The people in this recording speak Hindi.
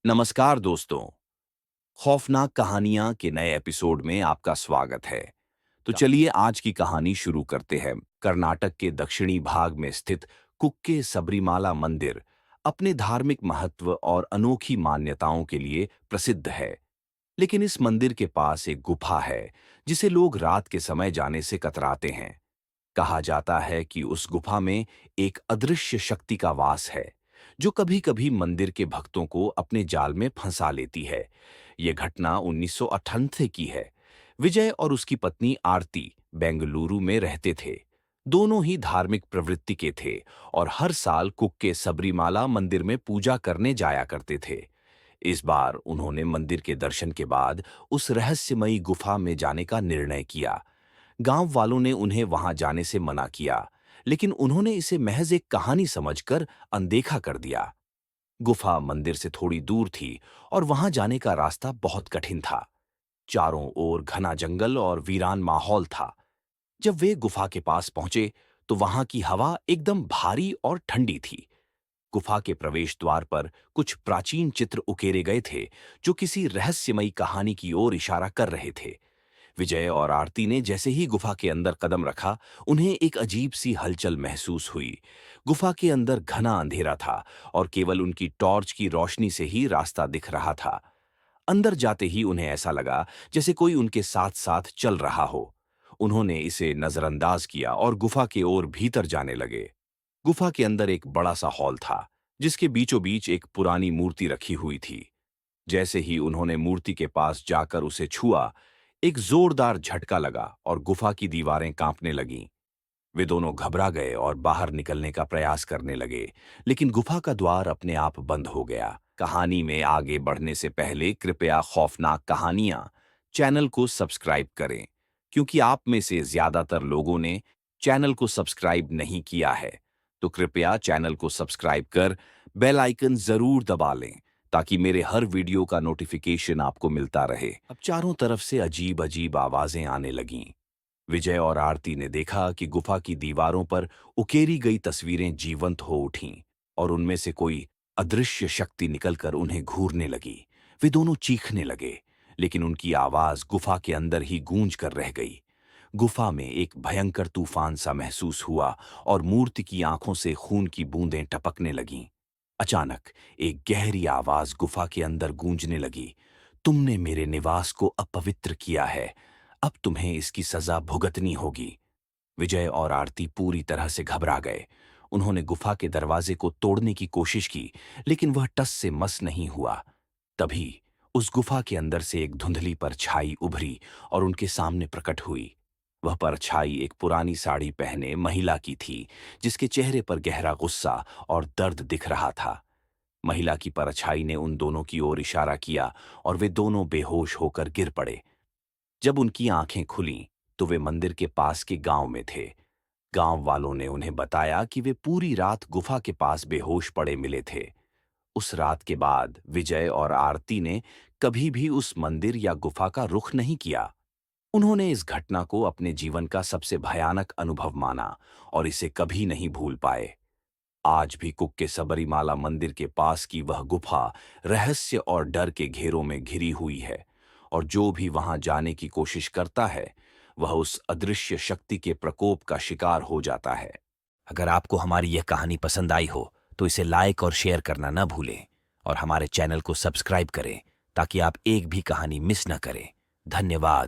नमस्कार दोस्तों। खौफनाक कहानियां के नए एपिसोड में आपका स्वागत है। तो चलिए आज की कहानी शुरू करते हैं। कर्नाटक के दक्षिणी भाग में स्थित कुक्के सबरीमाला मंदिर अपने धार्मिक महत्व और अनोखी मान्यताओं के लिए प्रसिद्ध है। लेकिन इस मंदिर के पास एक गुफा है जिसे लोग रात के समय जाने से कतराते हैं। कहा जाता है कि उस गुफा में एक अदृश्य शक्ति का वास है जो कभी-कभी मंदिर के भक्तों को अपने जाल में फंसा लेती है। यह घटना 1998 की है। विजय और उसकी पत्नी आरती बेंगलुरु में रहते थे। दोनों ही धार्मिक प्रवृत्ति के थे और हर साल कुक्के सबरीमाला मंदिर में पूजा करने जाया करते थे। इस बार उन्होंने मंदिर के दर्शन के बाद उस रहस्यमयी गुफा में जाने का निर्णय किया। गांव वालों ने उन्हें वहां जाने से मना किया, लेकिन उन्होंने इसे महज एक कहानी समझकर अनदेखा कर दिया। गुफा मंदिर से थोड़ी दूर थी और वहां जाने का रास्ता बहुत कठिन था। चारों ओर घना जंगल और वीरान माहौल था। जब वे गुफा के पास पहुंचे, तो वहां की हवा एकदम भारी और ठंडी थी। गुफा के प्रवेश द्वार पर कुछ प्राचीन चित्र उकेरे गए थे, जो किसी रहस्यमयी कहानी की ओर इशारा कर रहे थे। विजय और आरती ने जैसे ही गुफा के अंदर कदम रखा, उन्हें एक अजीब सी हलचल महसूस हुई। गुफा के अंदर घना अंधेरा था और केवल उनकी टॉर्च की रोशनी से ही रास्ता दिख रहा था। अंदर जाते ही उन्हें ऐसा लगा जैसे कोई उनके साथ-साथ चल रहा हो। उन्होंने इसे नजरअंदाज किया और गुफा की ओर भीतर जाने लगे। गुफा के अंदर एक बड़ा सा हॉल था, जिसके बीचों बीच एक पुरानी मूर्ति रखी हुई थी। जैसे ही उन्होंने मूर्ति के पास जाकर उसे छुआ, एक जोरदार झटका लगा और गुफा की दीवारें कांपने लगीं। वे दोनों घबरा गए और बाहर निकलने का प्रयास करने लगे, लेकिन गुफा का द्वार अपने आप बंद हो गया। कहानी में आगे बढ़ने से पहले कृपया खौफनाक कहानियां चैनल को सब्सक्राइब करें, क्योंकि आप में से ज्यादातर लोगों ने चैनल को सब्सक्राइब नहीं किया है। तो कृपया चैनल को सब्सक्राइब कर बेल आइकन जरूर दबा लें, ताकि मेरे हर वीडियो का नोटिफिकेशन आपको मिलता रहे। अब चारों तरफ से अजीब अजीब आवाजें आने लगीं। विजय और आरती ने देखा कि गुफा की दीवारों पर उकेरी गई तस्वीरें जीवंत हो उठीं और उनमें से कोई अदृश्य शक्ति निकलकर उन्हें घूरने लगी। वे दोनों चीखने लगे, लेकिन उनकी आवाज गुफा के अंदर ही गूंज कर रह गई। गुफा में एक भयंकर तूफान सा महसूस हुआ और मूर्ति की आंखों से खून की बूंदें टपकने लगीं। अचानक एक गहरी आवाज गुफा के अंदर गूंजने लगी, तुमने मेरे निवास को अपवित्र किया है, अब तुम्हें इसकी सजा भुगतनी होगी। विजय और आरती पूरी तरह से घबरा गए। उन्होंने गुफा के दरवाजे को तोड़ने की कोशिश की, लेकिन वह टस से मस नहीं हुआ। तभी उस गुफा के अंदर से एक धुंधली परछाई उभरी और उनके सामने प्रकट हुई। वह परछाई एक पुरानी साड़ी पहने महिला की थी, जिसके चेहरे पर गहरा गुस्सा और दर्द दिख रहा था। महिला की परछाई ने उन दोनों की ओर इशारा किया और वे दोनों बेहोश होकर गिर पड़े। जब उनकी आंखें खुलीं, तो वे मंदिर के पास के गांव में थे। गांव वालों ने उन्हें बताया कि वे पूरी रात गुफा के पास बेहोश पड़े मिले थे। उस रात के बाद विजय और आरती ने कभी भी उस मंदिर या गुफा का रुख नहीं किया। उन्होंने इस घटना को अपने जीवन का सबसे भयानक अनुभव माना और इसे कभी नहीं भूल पाए। आज भी कुक्के सबरीमाला मंदिर के पास की वह गुफा रहस्य और डर के घेरों में घिरी हुई है, और जो भी वहां जाने की कोशिश करता है, वह उस अदृश्य शक्ति के प्रकोप का शिकार हो जाता है। अगर आपको हमारी यह कहानी पसंद आई हो तो इसे लाइक और शेयर करना न भूलें और हमारे चैनल को सब्सक्राइब करें ताकि आप एक भी कहानी मिस न करें। धन्यवाद।